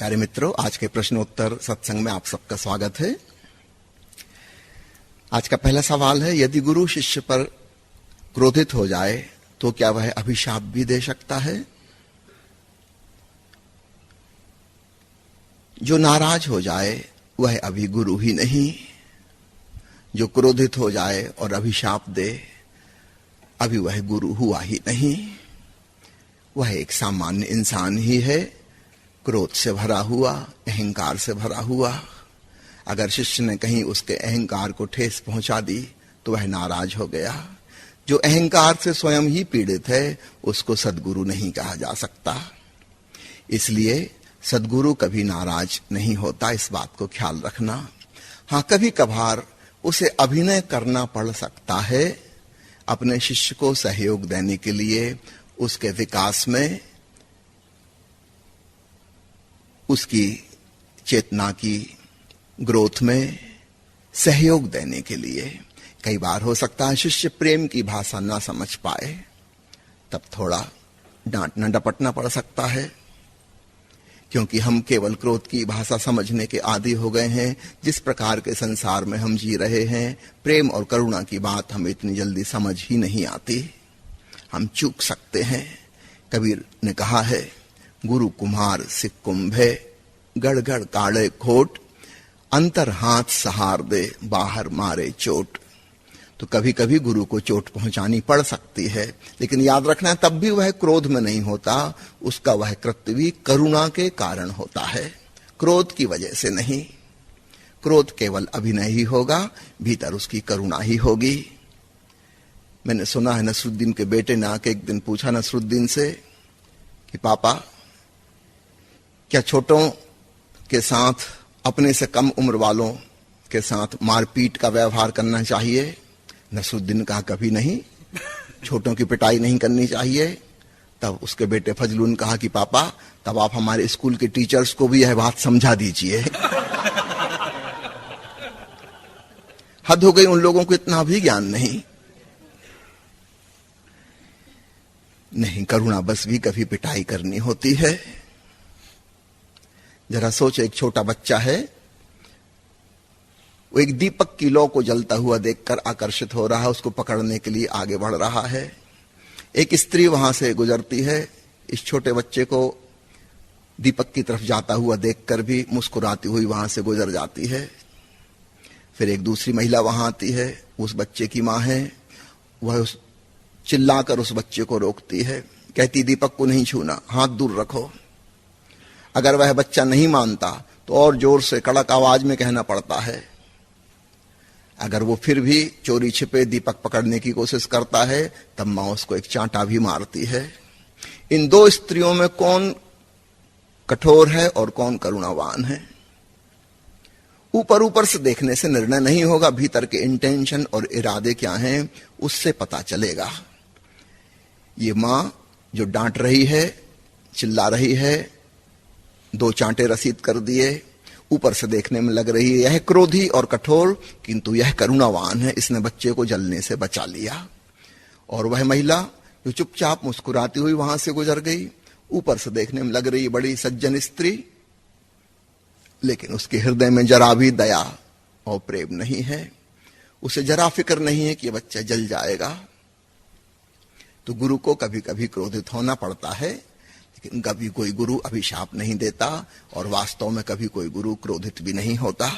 प्यारे मित्रों, आज के प्रश्नोत्तर सत्संग में आप सबका स्वागत है। आज का पहला सवाल है, यदि गुरु शिष्य पर क्रोधित हो जाए तो क्या वह अभिशाप भी दे सकता है? जो नाराज हो जाए वह अभी गुरु ही नहीं, जो क्रोधित हो जाए और अभिशाप दे अभी वह गुरु हुआ ही नहीं। वह एक सामान्य इंसान ही है, क्रोध से भरा हुआ, अहंकार से भरा हुआ। अगर शिष्य ने कहीं उसके अहंकार को ठेस पहुंचा दी तो वह नाराज हो गया। जो अहंकार से स्वयं ही पीड़ित है उसको सद्गुरु नहीं कहा जा सकता। इसलिए सद्गुरु कभी नाराज नहीं होता, इस बात को ख्याल रखना। हाँ, कभी कभार उसे अभिनय करना पड़ सकता है अपने शिष्य को सहयोग देने के लिए, उसके विकास में, उसकी चेतना की ग्रोथ में सहयोग देने के लिए। कई बार हो सकता है शिष्य प्रेम की भाषा ना समझ पाए, तब थोड़ा डांटना डपटना पड़ सकता है, क्योंकि हम केवल क्रोध की भाषा समझने के आदी हो गए हैं। जिस प्रकार के संसार में हम जी रहे हैं, प्रेम और करुणा की बात हमें इतनी जल्दी समझ ही नहीं आती। हम चूक सकते हैं। कबीर ने कहा है, गुरु कुम्हार सिख कुंभे, गड़ गड़ काड़े खोट, अंतर हाथ सहार दे, बाहर मारे चोट। तो कभी कभी गुरु को चोट पहुंचानी पड़ सकती है, लेकिन याद रखना तब भी वह क्रोध में नहीं होता। उसका वह कृत्य भी करुणा के कारण होता है, क्रोध की वजह से नहीं। क्रोध केवल अभिनय ही होगा, भीतर उसकी करुणा ही होगी। मैंने सुना है नसरुद्दीन के बेटे ने आके एक दिन पूछा नसरुद्दीन से कि पापा, क्या छोटों के साथ अपने से कम उम्र वालों के साथ मारपीट का व्यवहार करना चाहिए? नसरुद्दीन ने कहा, कभी नहीं, छोटों की पिटाई नहीं करनी चाहिए। तब उसके बेटे फजलू ने कहा कि पापा, तब आप हमारे स्कूल के टीचर्स को भी यह बात समझा दीजिए। हद हो गई, उन लोगों को इतना भी ज्ञान नहीं। करुणा बस भी कभी पिटाई करनी होती है। जरा सोचे, एक छोटा बच्चा है, वो एक दीपक की लौ को जलता हुआ देखकर आकर्षित हो रहा है, उसको पकड़ने के लिए आगे बढ़ रहा है। एक स्त्री वहां से गुजरती है, इस छोटे बच्चे को दीपक की तरफ जाता हुआ देखकर भी मुस्कुराती हुई वहां से गुजर जाती है। फिर एक दूसरी महिला वहां आती है, उस बच्चे की मां है, वह चिल्लाकर उस बच्चे को रोकती है, कहती दीपक को नहीं छूना, हाथ दूर रखो। अगर वह बच्चा नहीं मानता तो और जोर से कड़क आवाज में कहना पड़ता है। अगर वो फिर भी चोरी छिपे दीपक पकड़ने की कोशिश करता है, तब मां उसको एक चांटा भी मारती है। इन दो स्त्रियों में कौन कठोर है और कौन करुणावान है? ऊपर ऊपर से देखने से निर्णय नहीं होगा, भीतर के इंटेंशन और इरादे क्या हैं उससे पता चलेगा। ये मां जो डांट रही है, चिल्ला रही है, दो चांटे रसीद कर दिए, ऊपर से देखने में लग रही है यह क्रोधी और कठोर, किंतु यह करुणावान है, इसने बच्चे को जलने से बचा लिया। और वह महिला जो चुपचाप मुस्कुराती हुई वहां से गुजर गई, ऊपर से देखने में लग रही बड़ी सज्जन स्त्री, लेकिन उसके हृदय में जरा भी दया और प्रेम नहीं है। उसे जरा फिक्र नहीं है कि यह बच्चा जल जाएगा। तो गुरु को कभी कभी क्रोधित होना पड़ता है, लेकिन कभी कोई गुरु अभिशाप नहीं देता, और वास्तव में कभी कोई गुरु क्रोधित भी नहीं होता।